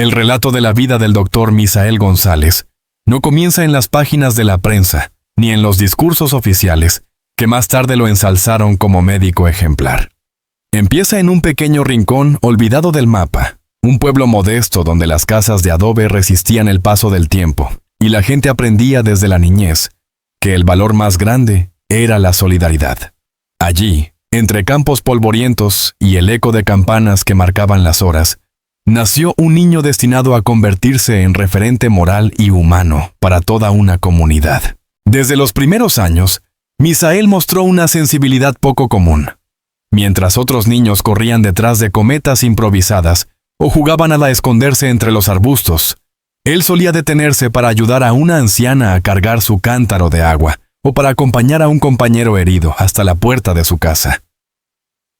El relato de la vida del doctor Misael González no comienza en las páginas de la prensa, ni en los discursos oficiales, que más tarde lo ensalzaron como médico ejemplar. Empieza en un pequeño rincón olvidado del mapa, un pueblo modesto donde las casas de adobe resistían el paso del tiempo, y la gente aprendía desde la niñez que el valor más grande era la solidaridad. Allí, entre campos polvorientos y el eco de campanas que marcaban las horas, nació un niño destinado a convertirse en referente moral y humano para toda una comunidad. Desde los primeros años, Misael mostró una sensibilidad poco común. Mientras otros niños corrían detrás de cometas improvisadas o jugaban a esconderse entre los arbustos, él solía detenerse para ayudar a una anciana a cargar su cántaro de agua o para acompañar a un compañero herido hasta la puerta de su casa.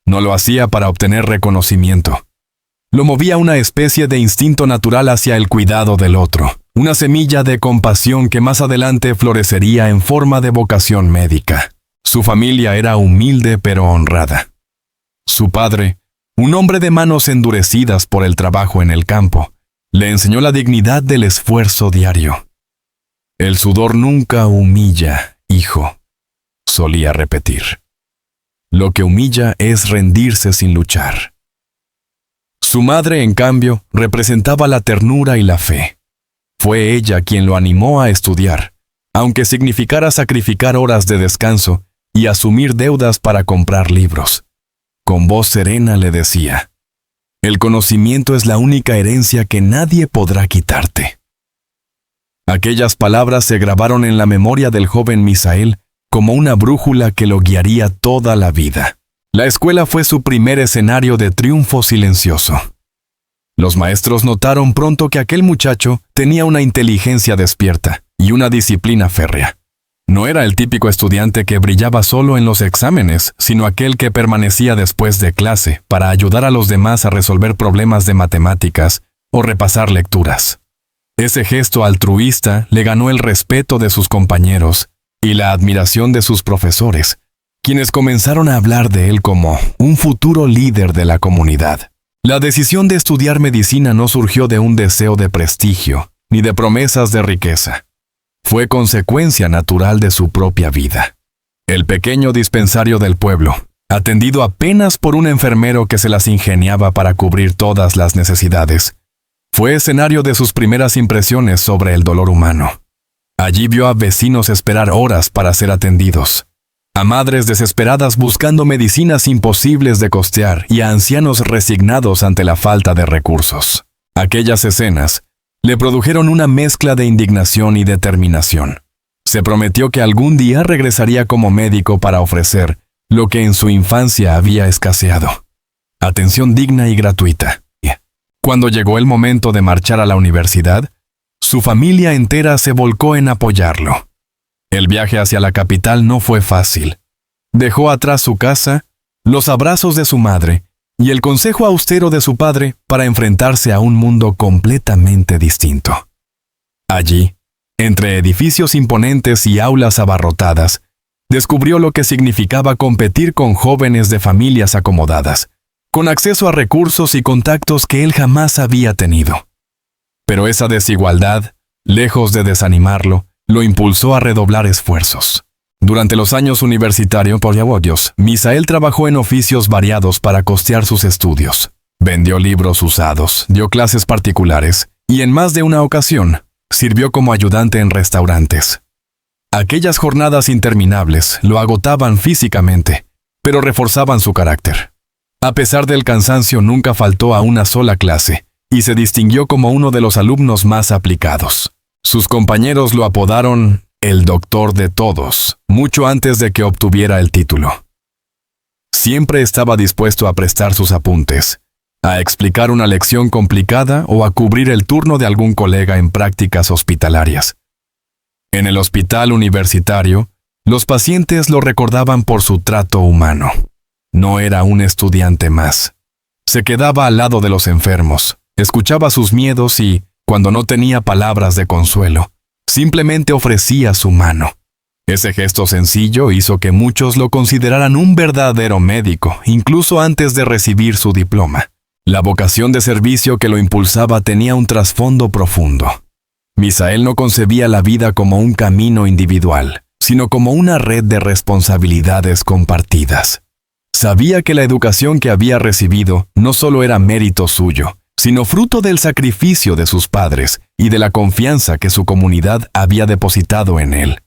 No lo hacía para obtener reconocimiento. Lo movía una especie de instinto natural hacia el cuidado del otro, una semilla de compasión que más adelante florecería en forma de vocación médica. Su familia era humilde pero honrada. Su padre, un hombre de manos endurecidas por el trabajo en el campo, le enseñó la dignidad del esfuerzo diario. El sudor nunca humilla, hijo, solía repetir. Lo que humilla es rendirse sin luchar. Su madre, en cambio, representaba la ternura y la fe. Fue ella quien lo animó a estudiar, aunque significara sacrificar horas de descanso y asumir deudas para comprar libros. Con voz serena le decía: el conocimiento es la única herencia que nadie podrá quitarte. Aquellas palabras se grabaron en la memoria del joven Misael como una brújula que lo guiaría toda la vida. La escuela fue su primer escenario de triunfo silencioso. Los maestros notaron pronto que aquel muchacho tenía una inteligencia despierta y una disciplina férrea. No era el típico estudiante que brillaba solo en los exámenes, sino aquel que permanecía después de clase para ayudar a los demás a resolver problemas de matemáticas o repasar lecturas. Ese gesto altruista le ganó el respeto de sus compañeros y la admiración de sus profesores, quienes comenzaron a hablar de él como un futuro líder de la comunidad. La decisión de estudiar medicina no surgió de un deseo de prestigio, ni de promesas de riqueza. Fue consecuencia natural de su propia vida. El pequeño dispensario del pueblo, atendido apenas por un enfermero que se las ingeniaba para cubrir todas las necesidades, fue escenario de sus primeras impresiones sobre el dolor humano. Allí vio a vecinos esperar horas para ser atendidos, a madres desesperadas buscando medicinas imposibles de costear y a ancianos resignados ante la falta de recursos. Aquellas escenas le produjeron una mezcla de indignación y determinación. Se prometió que algún día regresaría como médico para ofrecer lo que en su infancia había escaseado: atención digna y gratuita. Cuando llegó el momento de marchar a la universidad, su familia entera se volcó en apoyarlo. El viaje hacia la capital no fue fácil. Dejó atrás su casa, los abrazos de su madre y el consejo austero de su padre para enfrentarse a un mundo completamente distinto. Allí, entre edificios imponentes y aulas abarrotadas, descubrió lo que significaba competir con jóvenes de familias acomodadas, con acceso a recursos y contactos que él jamás había tenido. Pero esa desigualdad, lejos de desanimarlo, lo impulsó a redoblar esfuerzos. Durante los años universitarios, Misael trabajó en oficios variados para costear sus estudios. Vendió libros usados, dio clases particulares y en más de una ocasión sirvió como ayudante en restaurantes. Aquellas jornadas interminables lo agotaban físicamente, pero reforzaban su carácter. A pesar del cansancio, nunca faltó a una sola clase y se distinguió como uno de los alumnos más aplicados. Sus compañeros lo apodaron el doctor de todos, mucho antes de que obtuviera el título. Siempre estaba dispuesto a prestar sus apuntes, a explicar una lección complicada o a cubrir el turno de algún colega en prácticas hospitalarias. En el hospital universitario, los pacientes lo recordaban por su trato humano. No era un estudiante más. Se quedaba al lado de los enfermos, escuchaba sus miedos y, cuando no tenía palabras de consuelo, simplemente ofrecía su mano. Ese gesto sencillo hizo que muchos lo consideraran un verdadero médico, incluso antes de recibir su diploma. La vocación de servicio que lo impulsaba tenía un trasfondo profundo. Misael no concebía la vida como un camino individual, sino como una red de responsabilidades compartidas. Sabía que la educación que había recibido no solo era mérito suyo, sino fruto del sacrificio de sus padres y de la confianza que su comunidad había depositado en él.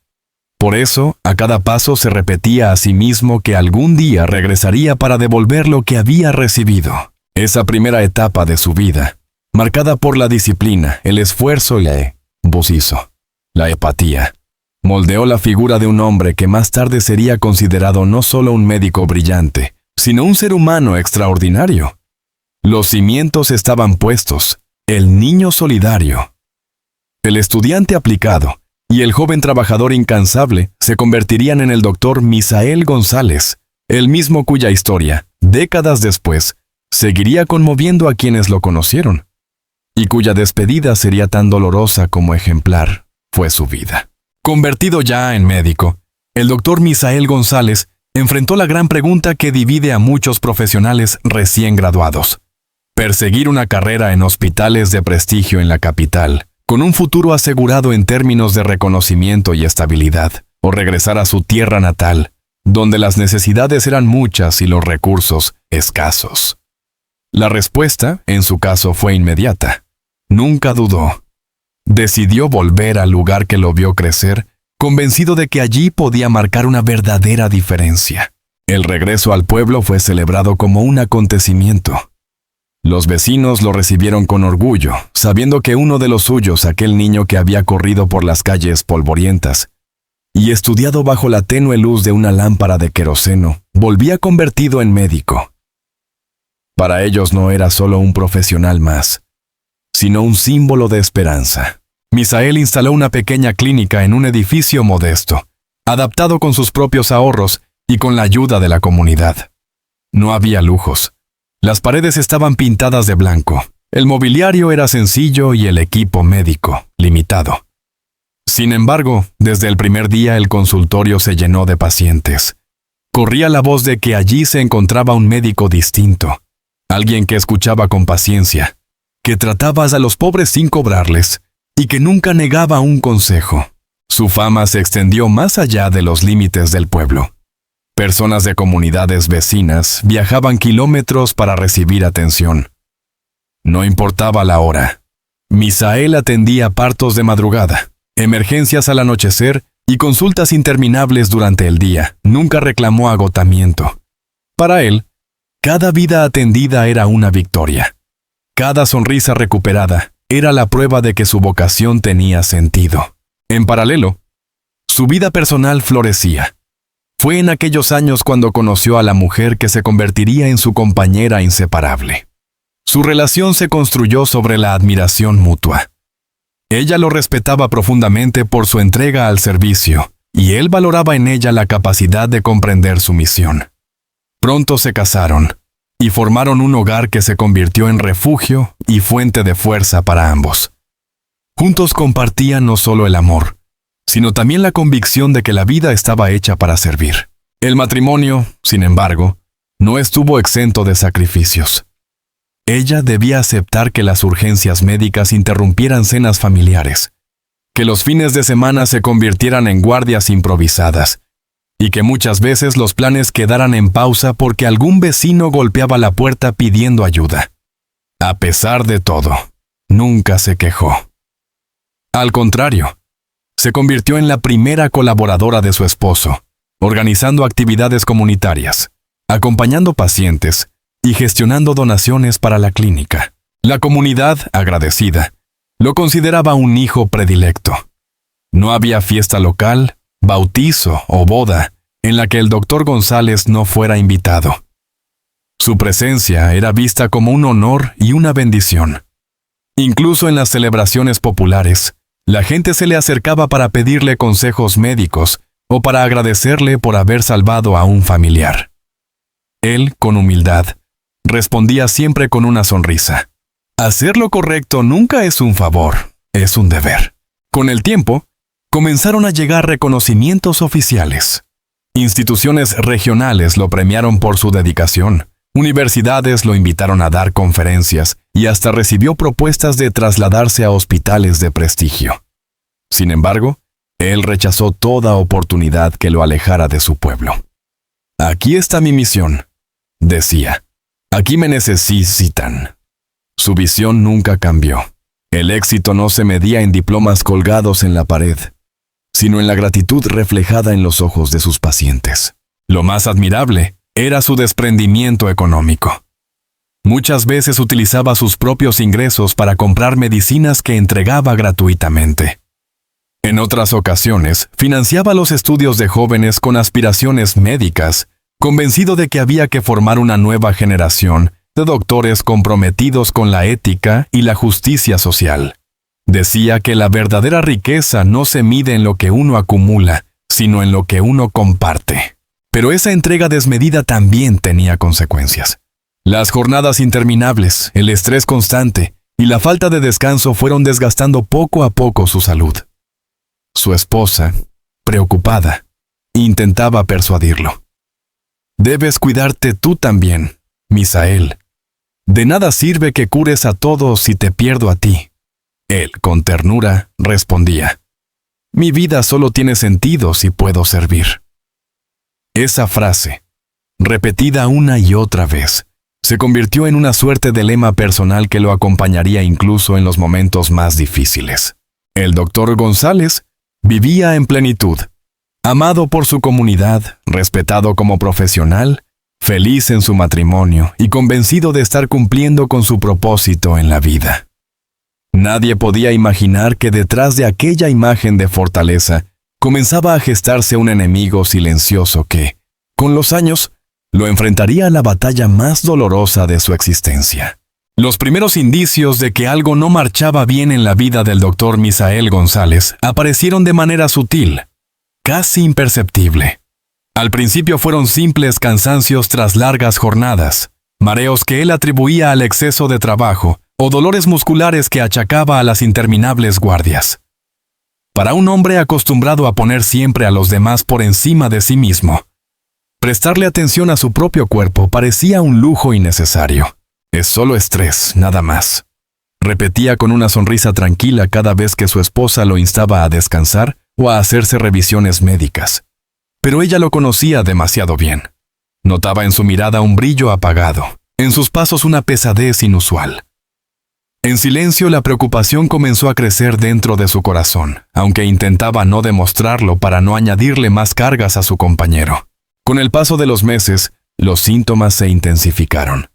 Por eso, a cada paso se repetía a sí mismo que algún día regresaría para devolver lo que había recibido. Esa primera etapa de su vida, marcada por la disciplina, el esfuerzo y la empatía, moldeó la figura de un hombre que más tarde sería considerado no solo un médico brillante, sino un ser humano extraordinario. Los cimientos estaban puestos, el niño solidario, el estudiante aplicado y el joven trabajador incansable se convertirían en el doctor Misael González, el mismo cuya historia, décadas después, seguiría conmoviendo a quienes lo conocieron, y cuya despedida sería tan dolorosa como ejemplar fue su vida. Convertido ya en médico, el doctor Misael González enfrentó la gran pregunta que divide a muchos profesionales recién graduados: perseguir una carrera en hospitales de prestigio en la capital, con un futuro asegurado en términos de reconocimiento y estabilidad, o regresar a su tierra natal, donde las necesidades eran muchas y los recursos escasos. La respuesta, en su caso, fue inmediata. Nunca dudó. Decidió volver al lugar que lo vio crecer, convencido de que allí podía marcar una verdadera diferencia. El regreso al pueblo fue celebrado como un acontecimiento. Los vecinos lo recibieron con orgullo, sabiendo que uno de los suyos, aquel niño que había corrido por las calles polvorientas y estudiado bajo la tenue luz de una lámpara de queroseno, volvía convertido en médico. Para ellos no era solo un profesional más, sino un símbolo de esperanza. Misael instaló una pequeña clínica en un edificio modesto, adaptado con sus propios ahorros y con la ayuda de la comunidad. No había lujos. Las paredes estaban pintadas de blanco, el mobiliario era sencillo y el equipo médico limitado. Sin embargo, desde el primer día el consultorio se llenó de pacientes. Corría la voz de que allí se encontraba un médico distinto, alguien que escuchaba con paciencia, que trataba a los pobres sin cobrarles y que nunca negaba un consejo. Su fama se extendió más allá de los límites del pueblo. Personas de comunidades vecinas viajaban kilómetros para recibir atención. No importaba la hora. Misael atendía partos de madrugada, emergencias al anochecer y consultas interminables durante el día. Nunca reclamó agotamiento. Para él, cada vida atendida era una victoria. Cada sonrisa recuperada era la prueba de que su vocación tenía sentido. En paralelo, su vida personal florecía. Fue en aquellos años cuando conoció a la mujer que se convertiría en su compañera inseparable. Su relación se construyó sobre la admiración mutua. Ella lo respetaba profundamente por su entrega al servicio, y él valoraba en ella la capacidad de comprender su misión. Pronto se casaron, y formaron un hogar que se convirtió en refugio y fuente de fuerza para ambos. Juntos compartían no solo el amor, sino también la convicción de que la vida estaba hecha para servir. El matrimonio, sin embargo, no estuvo exento de sacrificios. Ella debía aceptar que las urgencias médicas interrumpieran cenas familiares, que los fines de semana se convirtieran en guardias improvisadas, y que muchas veces los planes quedaran en pausa porque algún vecino golpeaba la puerta pidiendo ayuda. A pesar de todo, nunca se quejó. Al contrario, se convirtió en la primera colaboradora de su esposo, organizando actividades comunitarias, acompañando pacientes y gestionando donaciones para la clínica. La comunidad, agradecida, lo consideraba un hijo predilecto. No había fiesta local, bautizo o boda en la que el doctor González no fuera invitado. Su presencia era vista como un honor y una bendición. Incluso en las celebraciones populares, la gente se le acercaba para pedirle consejos médicos o para agradecerle por haber salvado a un familiar. Él, con humildad, respondía siempre con una sonrisa. Hacer lo correcto nunca es un favor, es un deber. Con el tiempo, comenzaron a llegar reconocimientos oficiales. Instituciones regionales lo premiaron por su dedicación, Universidades lo invitaron a dar conferencias y hasta recibió propuestas de trasladarse a hospitales de prestigio. Sin embargo, él rechazó toda oportunidad que lo alejara de su pueblo. «Aquí está mi misión», decía. «Aquí me necesitan». Su visión nunca cambió. El éxito no se medía en diplomas colgados en la pared, sino en la gratitud reflejada en los ojos de sus pacientes. Lo más admirable era su desprendimiento económico. Muchas veces utilizaba sus propios ingresos para comprar medicinas que entregaba gratuitamente. En otras ocasiones, financiaba los estudios de jóvenes con aspiraciones médicas, convencido de que había que formar una nueva generación de doctores comprometidos con la ética y la justicia social. Decía que la verdadera riqueza no se mide en lo que uno acumula, sino en lo que uno comparte. Pero esa entrega desmedida también tenía consecuencias. Las jornadas interminables, el estrés constante y la falta de descanso fueron desgastando poco a poco su salud. Su esposa, preocupada, intentaba persuadirlo. «Debes cuidarte tú también, Misael. De nada sirve que cures a todos si te pierdo a ti». Él, con ternura, respondía: «Mi vida solo tiene sentido si puedo servir». Esa frase, repetida una y otra vez, se convirtió en una suerte de lema personal que lo acompañaría incluso en los momentos más difíciles. El doctor González vivía en plenitud, amado por su comunidad, respetado como profesional, feliz en su matrimonio y convencido de estar cumpliendo con su propósito en la vida. Nadie podía imaginar que detrás de aquella imagen de fortaleza comenzaba a gestarse un enemigo silencioso que, con los años, lo enfrentaría a la batalla más dolorosa de su existencia. Los primeros indicios de que algo no marchaba bien en la vida del doctor Misael González aparecieron de manera sutil, casi imperceptible. Al principio fueron simples cansancios tras largas jornadas, mareos que él atribuía al exceso de trabajo o dolores musculares que achacaba a las interminables guardias. Para un hombre acostumbrado a poner siempre a los demás por encima de sí mismo, prestarle atención a su propio cuerpo parecía un lujo innecesario. «Es solo estrés, nada más», repetía con una sonrisa tranquila cada vez que su esposa lo instaba a descansar o a hacerse revisiones médicas. Pero ella lo conocía demasiado bien. Notaba en su mirada un brillo apagado, en sus pasos una pesadez inusual. En silencio, la preocupación comenzó a crecer dentro de su corazón, aunque intentaba no demostrarlo para no añadirle más cargas a su compañero. Con el paso de los meses, los síntomas se intensificaron.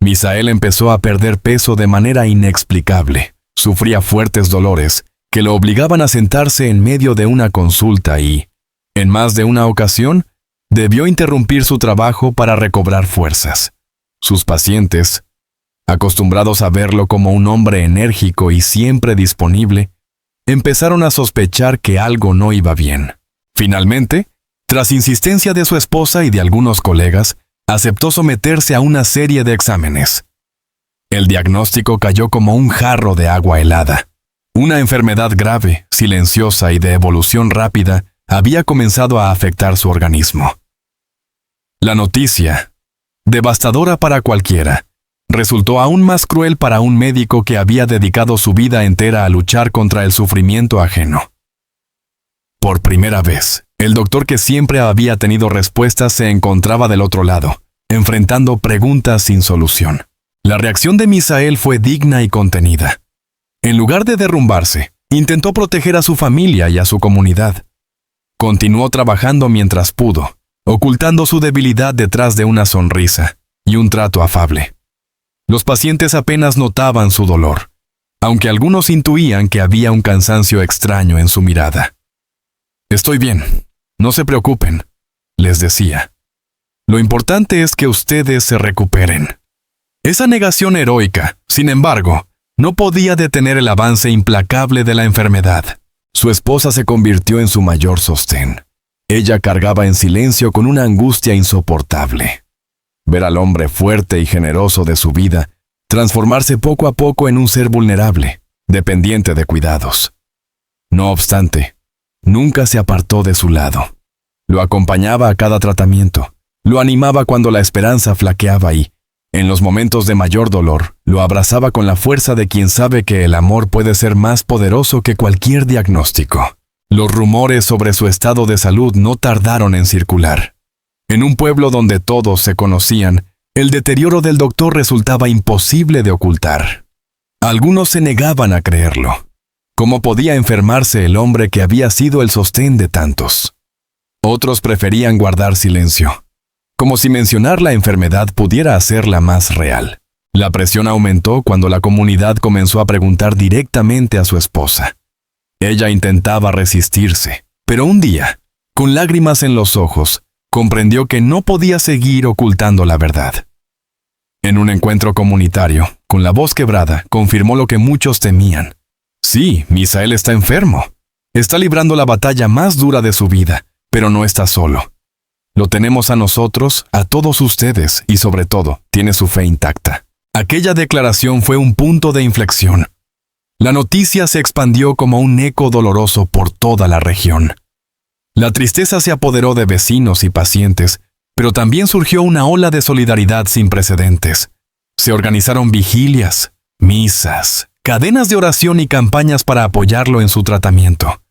Misael empezó a perder peso de manera inexplicable. Sufría fuertes dolores que lo obligaban a sentarse en medio de una consulta y, en más de una ocasión, debió interrumpir su trabajo para recobrar fuerzas. Sus pacientes, acostumbrados a verlo como un hombre enérgico y siempre disponible, empezaron a sospechar que algo no iba bien. Finalmente, tras insistencia de su esposa y de algunos colegas, aceptó someterse a una serie de exámenes. El diagnóstico cayó como un jarro de agua helada. Una enfermedad grave, silenciosa y de evolución rápida había comenzado a afectar su organismo. La noticia, devastadora para cualquiera, resultó aún más cruel para un médico que había dedicado su vida entera a luchar contra el sufrimiento ajeno. Por primera vez, el doctor que siempre había tenido respuestas se encontraba del otro lado, enfrentando preguntas sin solución. La reacción de Misael fue digna y contenida. En lugar de derrumbarse, intentó proteger a su familia y a su comunidad. Continuó trabajando mientras pudo, ocultando su debilidad detrás de una sonrisa y un trato afable. Los pacientes apenas notaban su dolor, aunque algunos intuían que había un cansancio extraño en su mirada. «Estoy bien, no se preocupen», les decía. «Lo importante es que ustedes se recuperen». Esa negación heroica, sin embargo, no podía detener el avance implacable de la enfermedad. Su esposa se convirtió en su mayor sostén. Ella cargaba en silencio con una angustia insoportable. Ver al hombre fuerte y generoso de su vida transformarse poco a poco en un ser vulnerable, dependiente de cuidados. No obstante, nunca se apartó de su lado. Lo acompañaba a cada tratamiento, Lo animaba cuando la esperanza flaqueaba y, en los momentos de mayor dolor, lo abrazaba con la fuerza de quien sabe que el amor puede ser más poderoso que cualquier diagnóstico. Los rumores sobre su estado de salud no tardaron en circular. En un pueblo donde todos se conocían, el deterioro del doctor resultaba imposible de ocultar. Algunos se negaban a creerlo. ¿Cómo podía enfermarse el hombre que había sido el sostén de tantos? Otros preferían guardar silencio, como si mencionar la enfermedad pudiera hacerla más real. La presión aumentó cuando la comunidad comenzó a preguntar directamente a su esposa. Ella intentaba resistirse, pero un día, con lágrimas en los ojos, comprendió que no podía seguir ocultando la verdad. En un encuentro comunitario, con la voz quebrada, confirmó lo que muchos temían. Sí, Misael está enfermo. Está librando la batalla más dura de su vida, pero no está solo. Lo tenemos a nosotros, a todos ustedes, y sobre todo, tiene su fe intacta. Aquella declaración fue un punto de inflexión. La noticia se expandió como un eco doloroso por toda la región. La tristeza se apoderó de vecinos y pacientes, pero también surgió una ola de solidaridad sin precedentes. Se organizaron vigilias, misas, cadenas de oración y campañas para apoyarlo en su tratamiento.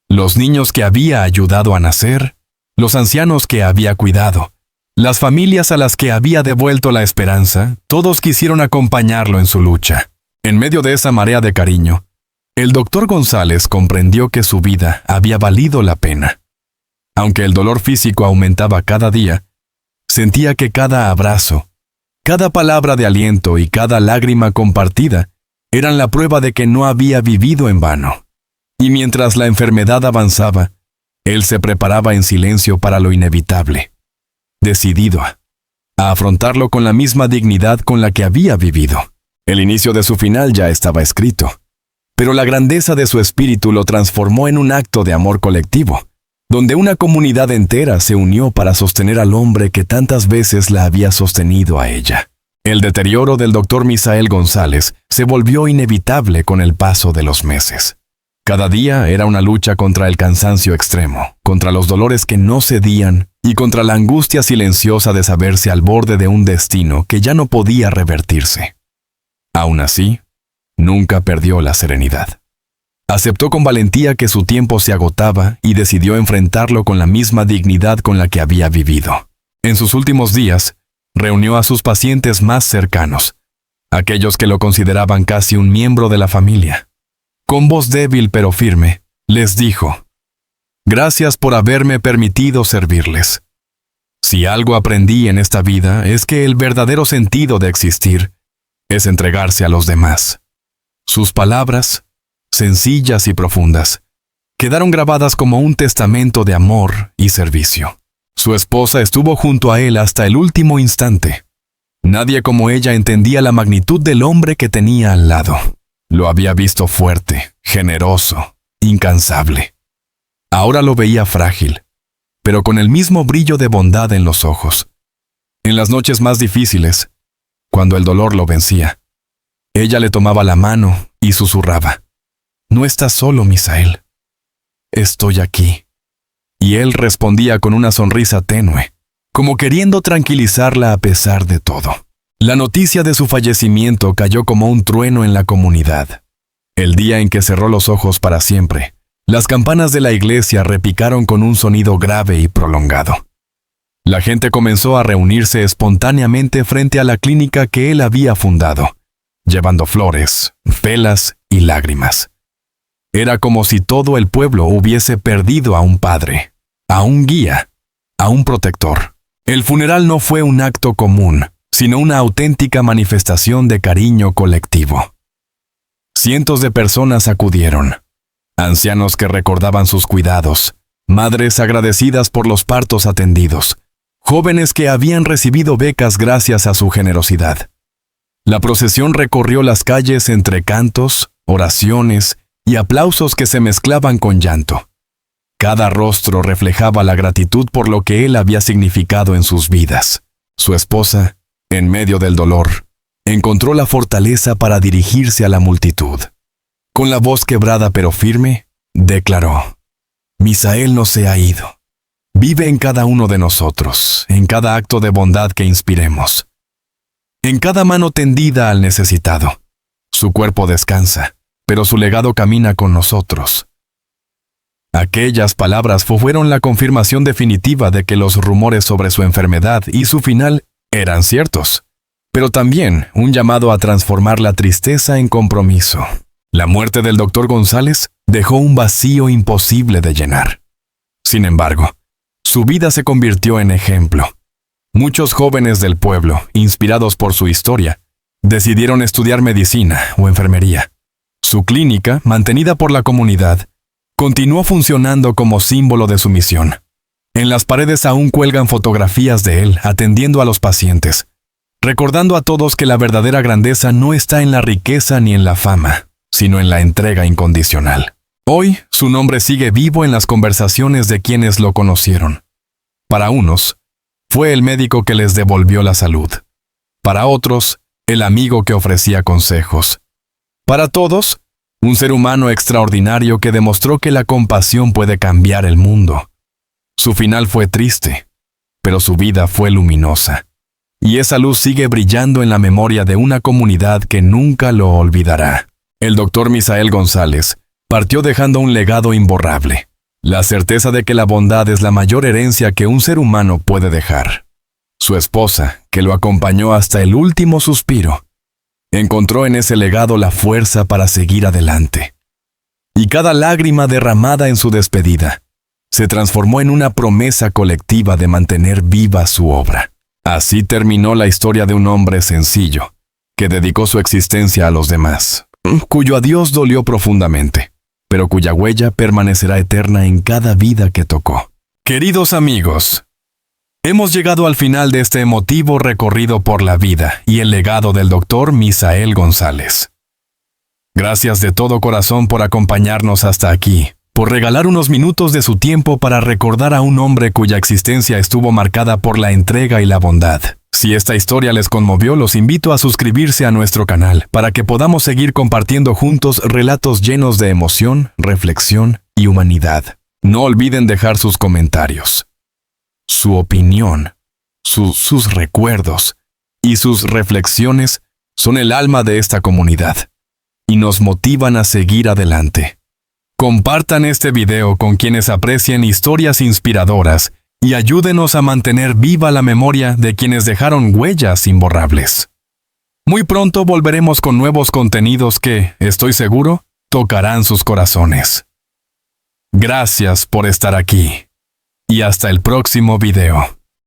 Los niños que había ayudado a nacer, los ancianos que había cuidado, las familias a las que había devuelto la esperanza, todos quisieron acompañarlo en su lucha. En medio de esa marea de cariño, el doctor González comprendió que su vida había valido la pena. Aunque el dolor físico aumentaba cada día, sentía que cada abrazo, cada palabra de aliento y cada lágrima compartida eran la prueba de que no había vivido en vano. Y mientras la enfermedad avanzaba, él se preparaba en silencio para lo inevitable, decidido a afrontarlo con la misma dignidad con la que había vivido. El inicio de su final ya estaba escrito, pero la grandeza de su espíritu lo transformó en un acto de amor colectivo, donde una comunidad entera se unió para sostener al hombre que tantas veces la había sostenido a ella. El deterioro del doctor Misael González se volvió inevitable con el paso de los meses. Cada día era una lucha contra el cansancio extremo, contra los dolores que no cedían y contra la angustia silenciosa de saberse al borde de un destino que ya no podía revertirse. Aún así, nunca perdió la serenidad. Aceptó con valentía que su tiempo se agotaba y decidió enfrentarlo con la misma dignidad con la que había vivido. En sus últimos días, reunió a sus pacientes más cercanos, aquellos que lo consideraban casi un miembro de la familia. Con voz débil pero firme, les dijo: «Gracias por haberme permitido servirles. Si algo aprendí en esta vida es que el verdadero sentido de existir es entregarse a los demás». Sus palabras, sencillas y profundas, quedaron grabadas como un testamento de amor y servicio. Su esposa estuvo junto a él hasta el último instante. Nadie como ella entendía la magnitud del hombre que tenía al lado. Lo había visto fuerte, generoso, incansable. Ahora lo veía frágil, pero con el mismo brillo de bondad en los ojos. En las noches más difíciles, cuando el dolor lo vencía, ella le tomaba la mano y susurraba: «No estás solo, Misael. Estoy aquí». Y él respondía con una sonrisa tenue, como queriendo tranquilizarla a pesar de todo. La noticia de su fallecimiento cayó como un trueno en la comunidad. El día en que cerró los ojos para siempre, las campanas de la iglesia repicaron con un sonido grave y prolongado. La gente comenzó a reunirse espontáneamente frente a la clínica que él había fundado, llevando flores, velas y lágrimas. Era como si todo el pueblo hubiese perdido a un padre, a un guía, a un protector. El funeral no fue un acto común, sino una auténtica manifestación de cariño colectivo. Cientos de personas acudieron, ancianos que recordaban sus cuidados, madres agradecidas por los partos atendidos, jóvenes que habían recibido becas gracias a su generosidad. La procesión recorrió las calles entre cantos, oraciones y aplausos que se mezclaban con llanto. Cada rostro reflejaba la gratitud por lo que él había significado en sus vidas. Su esposa, en medio del dolor, encontró la fortaleza para dirigirse a la multitud. Con la voz quebrada pero firme, declaró: «Misael no se ha ido. vive en cada uno de nosotros, en cada acto de bondad que inspiremos, en cada mano tendida al necesitado. Su cuerpo descansa, pero su legado camina con nosotros. Aquellas palabras fueron la confirmación definitiva de que los rumores sobre su enfermedad y su final eran ciertos, pero también un llamado a transformar la tristeza en compromiso. La muerte del Dr. González dejó un vacío imposible de llenar. Sin embargo, su vida se convirtió en ejemplo. Muchos jóvenes del pueblo, inspirados por su historia, decidieron estudiar medicina o enfermería. Su clínica, mantenida por la comunidad, continuó funcionando como símbolo de su misión. En las paredes aún cuelgan fotografías de él atendiendo a los pacientes, recordando a todos que la verdadera grandeza no está en la riqueza ni en la fama, sino en la entrega incondicional. Hoy, su nombre sigue vivo en las conversaciones de quienes lo conocieron. Para unos, fue el médico que les devolvió la salud. Para otros, el amigo que ofrecía consejos. Para todos, un ser humano extraordinario que demostró que la compasión puede cambiar el mundo. Su final fue triste, pero su vida fue luminosa. Y esa luz sigue brillando en la memoria de una comunidad que nunca lo olvidará. El Dr. Misael González partió dejando un legado imborrable. La certeza de que la bondad es la mayor herencia que un ser humano puede dejar. Su esposa, que lo acompañó hasta el último suspiro, encontró en ese legado la fuerza para seguir adelante. Y cada lágrima derramada en su despedida se transformó en una promesa colectiva de mantener viva su obra. Así terminó la historia de un hombre sencillo, que dedicó su existencia a los demás, cuyo adiós dolió profundamente, pero cuya huella permanecerá eterna en cada vida que tocó. Queridos amigos, hemos llegado al final de este emotivo recorrido por la vida y el legado del Dr. Misael González. Gracias de todo corazón por acompañarnos hasta aquí, por regalar unos minutos de su tiempo para recordar a un hombre cuya existencia estuvo marcada por la entrega y la bondad. Si esta historia les conmovió, los invito a suscribirse a nuestro canal para que podamos seguir compartiendo juntos relatos llenos de emoción, reflexión y humanidad. No olviden dejar sus comentarios. Su opinión, sus recuerdos y sus reflexiones son el alma de esta comunidad y nos motivan a seguir adelante. Compartan este video con quienes aprecien historias inspiradoras y ayúdenos a mantener viva la memoria de quienes dejaron huellas imborrables. Muy pronto volveremos con nuevos contenidos que, estoy seguro, tocarán sus corazones. Gracias por estar aquí. Y hasta el próximo video.